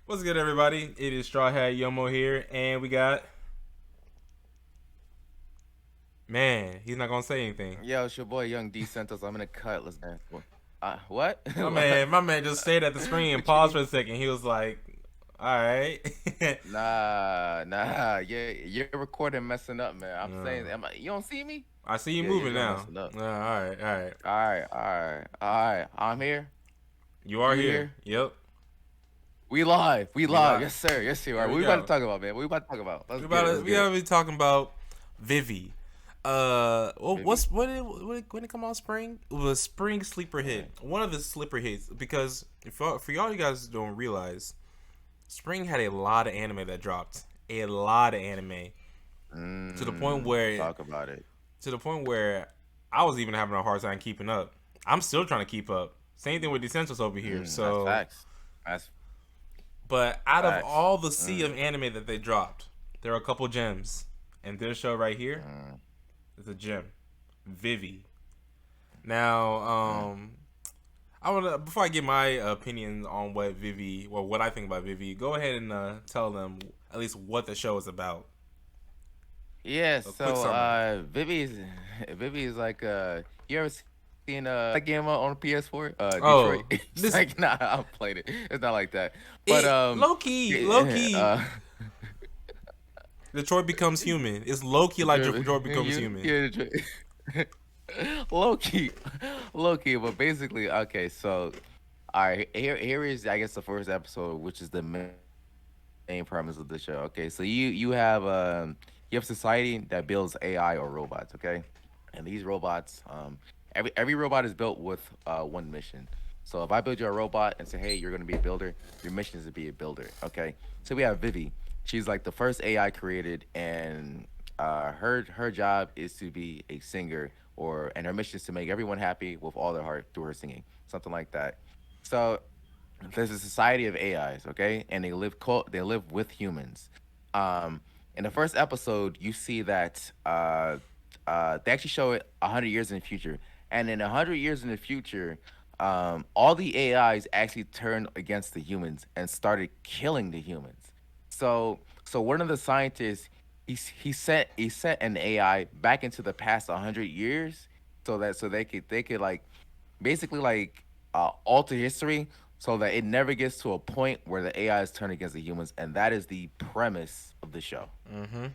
What's good, everybody? It is StrawHatYomo here, and we got man. He's not gonna say anything. Yo, it's your boy Young Dcentos. I'm in a cut. Let's go. What? My What? man, my man just stayed at the screen and What you paused for mean? a second. He was like, "All right." Nah. Yeah, you're recording messing up, man. I'm saying, No. you don't see me? I see you Yeah, moving you're now. messing up. All right, all right. All right. I'm here. You are You here. here? Yep. We live. We We live. live. Yes, sir. Yes, sir. All There right. we What we about to go. talk about, man? What we about to talk about? Let's We get about it. to Let's we get it. gotta be talking about Vivy. Maybe. When it come out spring? It was spring sleeper hit. Mm, One of the sleeper hits because for y'all, you guys don't realize, spring had a lot of anime that dropped. A lot of anime to the point where talk about it. to the point where I was even having a hard time keeping up. I'm still trying to keep up. Same thing with Dcentos over here. That's So, facts. That's but out of facts. all the sea Mm, of anime that they dropped, there are a couple gems, and this show right here mm, is a gem, Vivy. Now, mm. I want to before I give my opinion on what Vivy or what I think about Vivy, go ahead and tell them at least what the show is about. Yeah, A quick so summary. Vivy is like you ever seen that game on PS4? Detroit. Oh, It's this like nah, I've played it. It's not like that. But it low key. uh Detroit becomes human. It's low key like Detroit becomes you human. yeah, Detroit. low key. Low key, but basically okay, so all right, here is I guess the first episode, which is the main premise of the show. Okay, so you have society that builds AI or robots. Okay, and these robots, every robot is built with one mission. So if I build you a robot and say, hey, you're gonna be a builder, your mission is to be a builder. Okay, so we have Vivy. She's like the first AI created, and her job is to be a singer, and her mission is to make everyone happy with all their heart through her singing, something like that. So there's a society of AIs, okay, and they live with humans. Um, in the first episode, you see that they actually show it 100 years in the future, and in 100 years in the future, all the AIs actually turned against the humans and started killing the humans. So one of the scientists he sent an AI back into the past 100 years so they could like basically like alter history so that it never gets to a point where the AI is turned against the humans, and that is the premise of the show. Mm-hmm.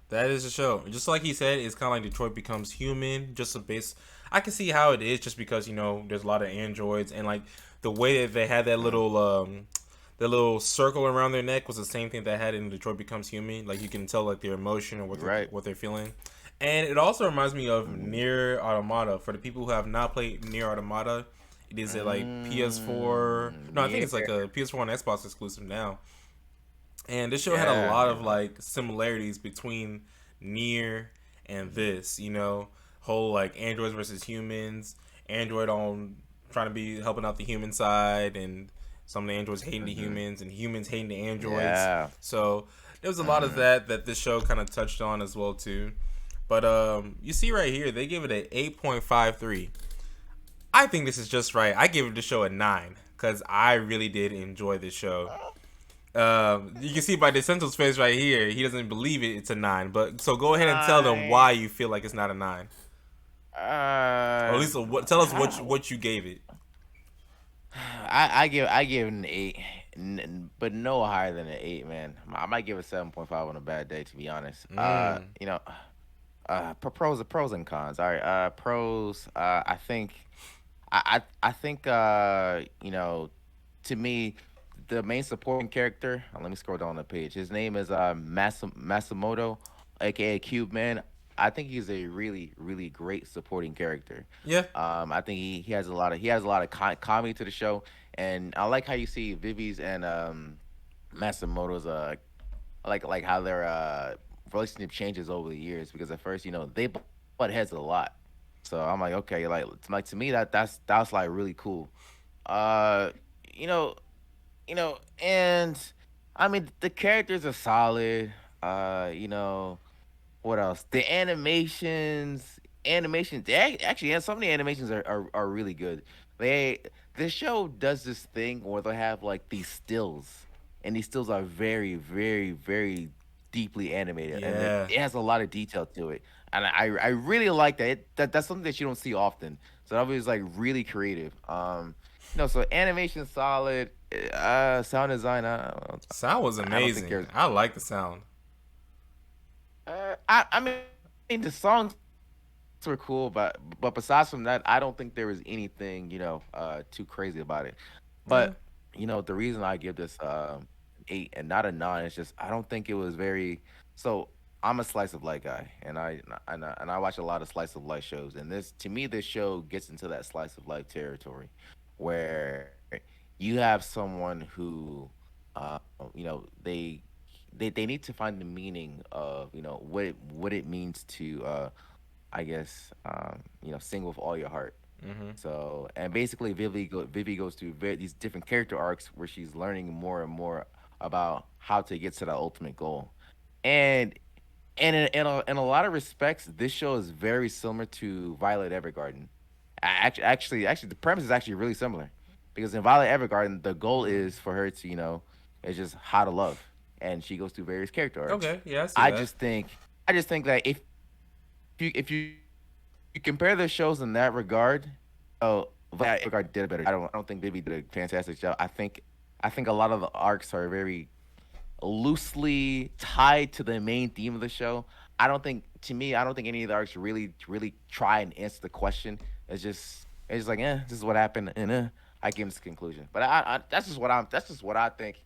That is the show. Just like he said, it's kind of like Detroit becomes human. Just a base. I can see how it is, just because there's a lot of androids, and like the way that they had Mm, the little circle around their neck was the same thing that had in Detroit Becomes Human. Like you can tell like their emotion or right. what they're feeling. And it also reminds me of Mm, Near Automata. For the people who have not played Near Automata, it is a like PS4. No, I think yeah. it's like a PS4 and Xbox exclusive now. And this show had a Yeah. lot of Yeah. like similarities between Near and this, whole like androids versus humans, android on trying to be helping out the human side, and some of the androids hating the Hmm. humans and humans hating the androids. Yeah. So there was a lot of Mm, that this show kind of touched on as well too. But you see right here, they give it an 8.53. I think this is just right. I give the show a 9 because I really did enjoy this show. You can see by Dcentos' face right here, he doesn't believe it. It's a 9. But so go ahead and tell them I why you feel like it's not a 9, or at uh least tell us I what you gave it. I give it an 8, but no higher than an 8, man. I might give it 7.5 on a bad day, to be honest. Mm. Pros and cons. All right, pros. I think to me, the main supporting character. Let me scroll down the page. His name is Masamoto, aka Cube Man. I think he's a really great supporting character. Yeah. I think he has a lot of comedy to the show, and I like how you see Vivi's and Masamoto's like how their relationship changes over the years, because at first they butt heads a lot. So I'm like, okay, like to me that's like really cool. Uh, you know, and I mean the characters are solid. What else? The animations, actually, yeah, some of the animations are really good. They this show does this thing where they have like these stills and these stills are very, very, very deeply animated, and Yeah. it has a lot of detail to it. And I really like that. That's something that you don't see often. So that was like really creative. So animation solid. Sound design. Sound was I don't think amazing. there's. I like the sound. I mean the songs were cool, but besides from that, I don't think there was anything too crazy about it. Yeah. But the reason I give this 8 and not a 9 is just I don't think it was very. So I'm a slice of life guy, and I watch a lot of slice of life shows, and this to me this show gets into that slice of life territory, where you have someone who, uh, they need to find the meaning of what it means to I guess sing with all your heart. Mm-hmm. So and basically Vivi goes through these different character arcs where she's learning more and more about how to get to that ultimate goal. And in a lot of respects, this show is very similar to Violet Evergarden. Actually, the premise is actually really similar because in Violet Evergarden, the goal is for her to it's just how to love, and she goes through various character arcs. Okay. Yeah, I see I that. just think I just think that if you compare the shows in that regard, Violet Evergarden did a better. I don't think Vivi did a fantastic job. I think a lot of the arcs are very loosely tied to the main theme of the show. I don't think any of the arcs really try and answer the question. It's just like, this is what happened, and I came to this conclusion. But that's just what I think.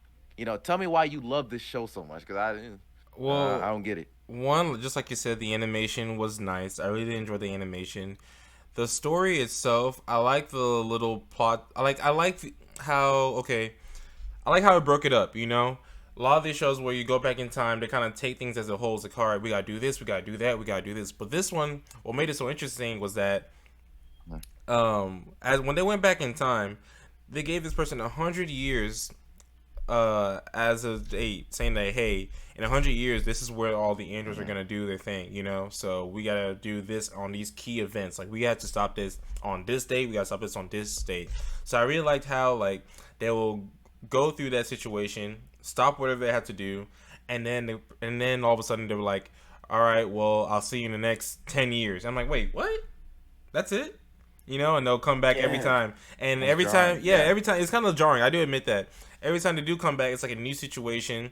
Tell me why you love this show so much, because I Well, don't get it. one, just like you said, the animation was nice. I really enjoyed the animation. The story itself, I like the little plot. How okay, I like how it broke it up. A lot of these shows where you go back in time, they kind of take things as a whole. It's like, all right, we gotta do this, we gotta do that, we gotta do this. But this one, what made it so interesting was that, as when they went back in time, they gave this person 100 years, as a date, saying that, hey, in 100 years, this is where all the androids are gonna do their thing. So we gotta do this on these key events. Like we have to stop this on this date. We gotta stop this on this date. So I really liked how like they will go through that situation, stop whatever they have to do, and then all of a sudden they were like, all right, well, I'll see you in the next 10 years. I'm like, wait, what? That's it? And they'll come back every Yeah, time. And that's every time, jarring. yeah, Yeah. every time it's kind of jarring. I do admit that. Every time they do come back, it's like a new situation.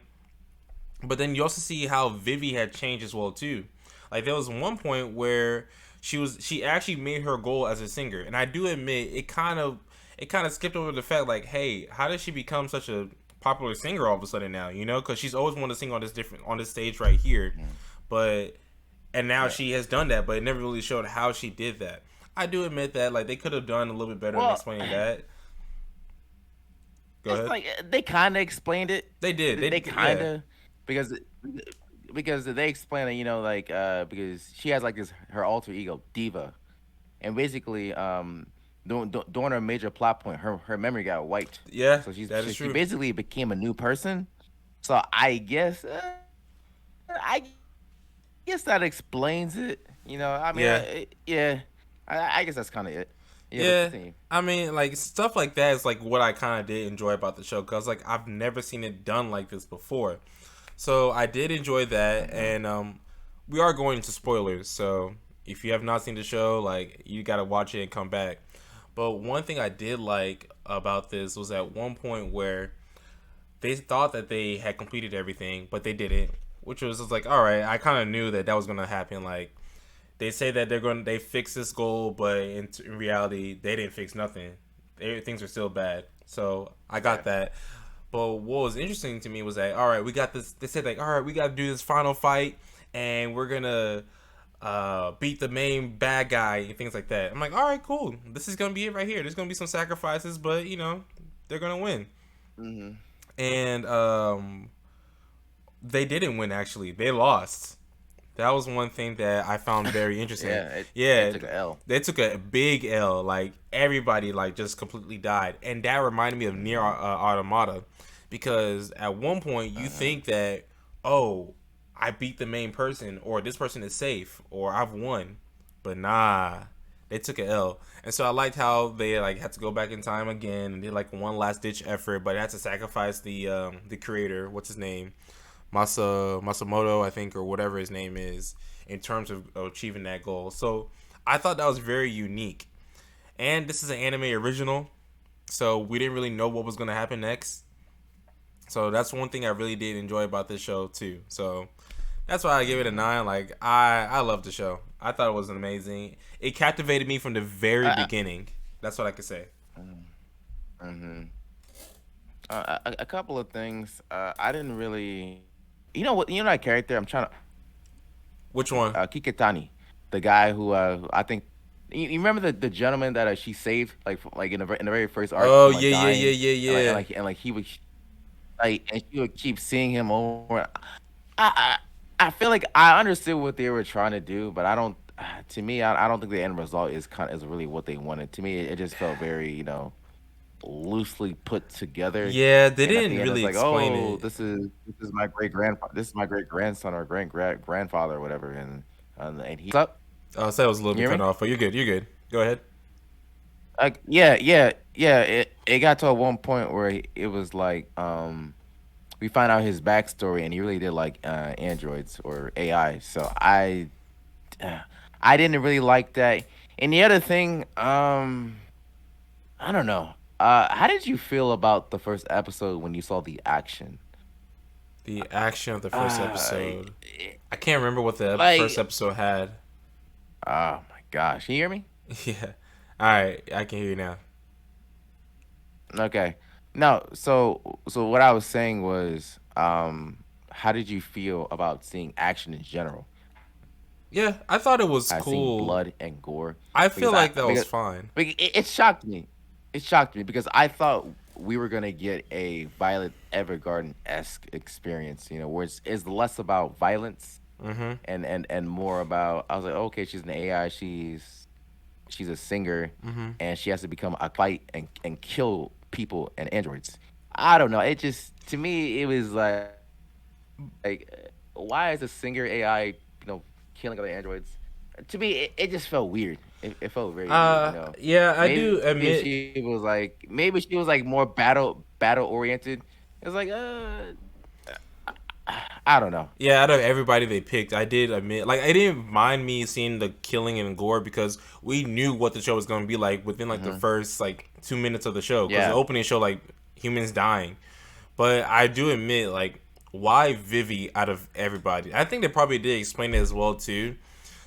But then you also see how Vivy had changed as well too. Like there was one point where she actually made her goal as a singer, and I do admit it kind of skipped over the fact like, hey, how did she become such a popular singer all of a sudden now? Because she's always wanted to sing on this stage right here, Mm. but and now Yeah. she has done that, but it never really showed how she did that. I do admit that like they could have done a little bit better in Well, explaining that. Go it's ahead. like they kind of explained it. They did. They kind Yeah. of because they explain it, like because she has like this her alter ego Diva, and basically during her major plot point, her memory got wiped, Yeah, so that is she true. basically became a new person. So I guess that explains it. I mean, Yeah. yeah, I guess that's kind of it. Yeah, but Yeah, continue. I mean, like stuff like that is like what I kind of did enjoy about the show because like I've never seen it done like this before. So I did enjoy that, Hmm. and we are going into spoilers. So if you have not seen the show, like you gotta watch it and come back. But one thing I did like about this was at one point where they thought that they had completed everything, but they didn't, which was just like, all right, I kind of knew that was gonna happen. Like they say that they fix this goal, but in reality they didn't fix nothing. Things are still bad. So I got Yeah. that. But what was interesting to me was that, all right, we got this. They said like, all right, we got to do this final fight, and we're gonna beat the main bad guy and things like that. I'm like, all right, cool. This is gonna be it right here. There's gonna be some sacrifices, but they're gonna win. Hmm. And they didn't win. Actually, they lost. That was one thing that I found very interesting. Yeah, they Yeah, took a L. they took a big L. Like everybody, like just completely died, and that reminded me of Near Hmm. Automata, because at one point you Uh-huh. think that, oh, I beat the main person, or this person is safe, or I've won, but nah, they took an L. And so I liked how they like had to go back in time again and did like one last ditch effort, but had to sacrifice the creator, what's his name, Masamoto, I think, or whatever his name is, in terms of achieving that goal. So I thought that was very unique. And this is an anime original, so we didn't really know what was gonna happen next. So that's one thing I really did enjoy about this show too. So that's why I give it a 9. Like I love the show. I thought it was amazing. It captivated me from the very beginning. That's what I could say. Mm-hmm. A couple of things. I didn't really. You know what? You know that character. I'm trying to. Which one? Kikitani, the guy who I think. You remember the gentleman that she saved like in the very first arc? Oh from, like, yeah, yeah, dying, yeah, yeah, yeah. and he would and she would keep seeing him over. I feel like I understood what they were trying to do, but I don't. To me, I don't think the end result is really what they wanted. To me, it just felt very loosely put together. Yeah, they And at the didn't end, it's really like, explain oh, it. this is my great grandson or grandfather or whatever, and he's up. I said it was a little You bit hear cut me? off, but you're good. You're good. Go ahead. Like, yeah. It got to a one point where it was like, we find out his backstory, and he really did like androids or AI. So I didn't really like that. And the other thing, I don't know. How did you feel about the first episode when you saw the action? The action of the first Uh, episode. I can't remember what the first like, episode had. oh my gosh, can you hear me? Yeah. All right, I can hear you now. Okay. No, so what I was saying was, how did you feel about seeing action in general? Yeah, I thought it was Seeing cool. blood and gore, I feel because like that was fine. it shocked me. It shocked me because I thought we were gonna get a Violet Evergarden esque experience, where it's less about violence Mhm. and more about. I was like, okay, she's an AI, she's a singer, Mhm. and she has to become a fight and kill people and androids. I don't know. It just to me it was why is a singer AI killing other androids? To me, it just felt weird. It felt very weird. Yeah, I do Maybe admit. she was like more battle oriented. It's like I don't know. Yeah, out of everybody they picked, I did admit, like, I didn't mind me seeing the killing and gore because we knew what the show was going to be like within like the Hmm. first like 2 minutes of the show, because the Yeah. opening show like humans dying. But I do admit, like, why Vivy out of everybody? I think they probably did explain it as well too,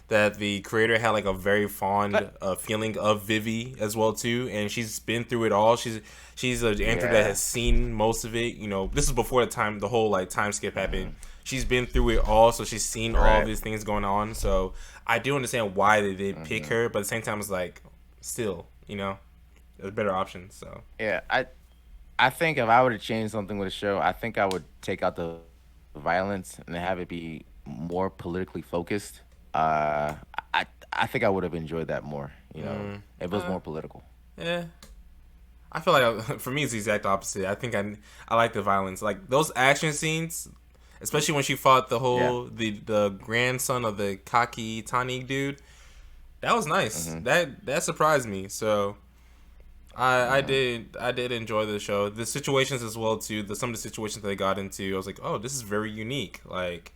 that the creator had like a very fond But feeling of Vivy as well too, and she's been through it all. She's an actor that yeah. has seen most of it. This is before the whole like time skip happened. Hmm. She's been through it all, so she's seen all of Right. these things going on. So I do understand why they did pick Hmm. her, but at the same time, it's like still, there's better options. So Yeah. I think if I were to change something with the show, I think I would take out the violence and have it be more politically focused. Uh, I think I would have enjoyed that more. If it was uh, more political. yeah. I feel like for me it's the exact opposite. I think I like the violence, like those action scenes, especially when she fought the Yeah. whole the grandson of the Kaki Tani dude. That was nice. Hmm. That surprised me. So Hmm. I did enjoy the show. The situations as well too. Some of the situations that they got into, I was like, oh, this is very unique. Like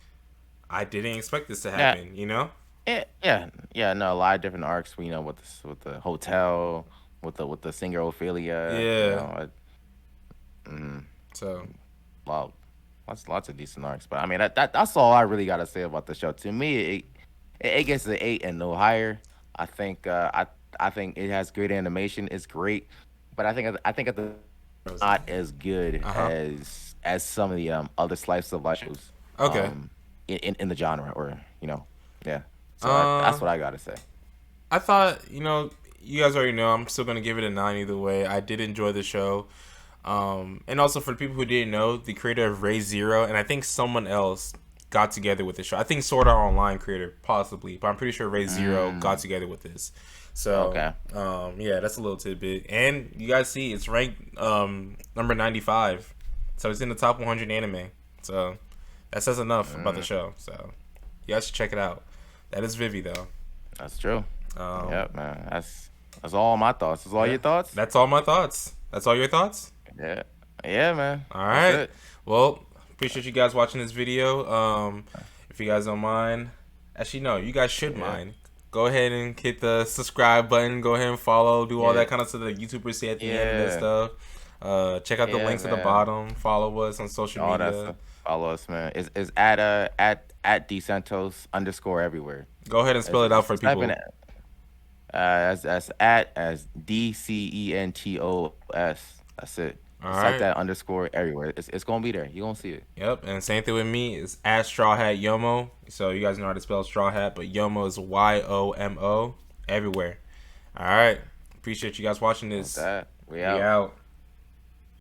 I didn't expect this to Yeah. happen. You know? Yeah. No, a lot of different arcs. With the hotel, with the singer Ophelia. Yeah. Mm, So well, lots of decent arcs. But I mean, that's all I really gotta say about the show. To me, it gets an 8 and no higher. I think I think it has great animation. It's great, but I think it's not as good uh huh. as some of the other slice of life shows Okay. in the genre, or yeah. So Uh, that's what I gotta say. I thought, you guys already know I'm still gonna give it a 9 either way. I did enjoy the show. And also for the people who didn't know, the creator of Ray Zero and I think someone else got together with the show. I think Sword Art Online creator possibly, but I'm pretty sure Ray Zero got Mm, together with this. So okay. yeah, that's a little tidbit. And you guys see it's ranked number 95, so it's in the top 100 anime. So that says enough about the Mm, show. So you guys should check it out. That is Vivy though. that's true. Yep, man. That's all my thoughts. That's all Yeah, your thoughts. that's all my thoughts. That's all your thoughts. Yeah, yeah, man. All That's right. it. Well, appreciate you guys watching this video. If you guys don't mind, actually no, you guys should Yeah, mind. Go ahead and hit the subscribe button. Go ahead and follow. Do all yeah, that kind of stuff that YouTubers say at the end of this yeah, stuff. Check out the yeah, links at the man. bottom. Follow us on social All that media. stuff. Follow us, man. It's at Dcentos _ everywhere. Go ahead and spell it out for Just type in people. as at as DCENTOS. That's it. All Just type right. that underscore everywhere. It's gonna be there. You gonna see it. Yep. And same thing with me is at StrawHatYomo. So you guys know how to spell Straw Hat, but Yomo is YOMO everywhere. All right. Appreciate you guys watching With this. that, we We out. out.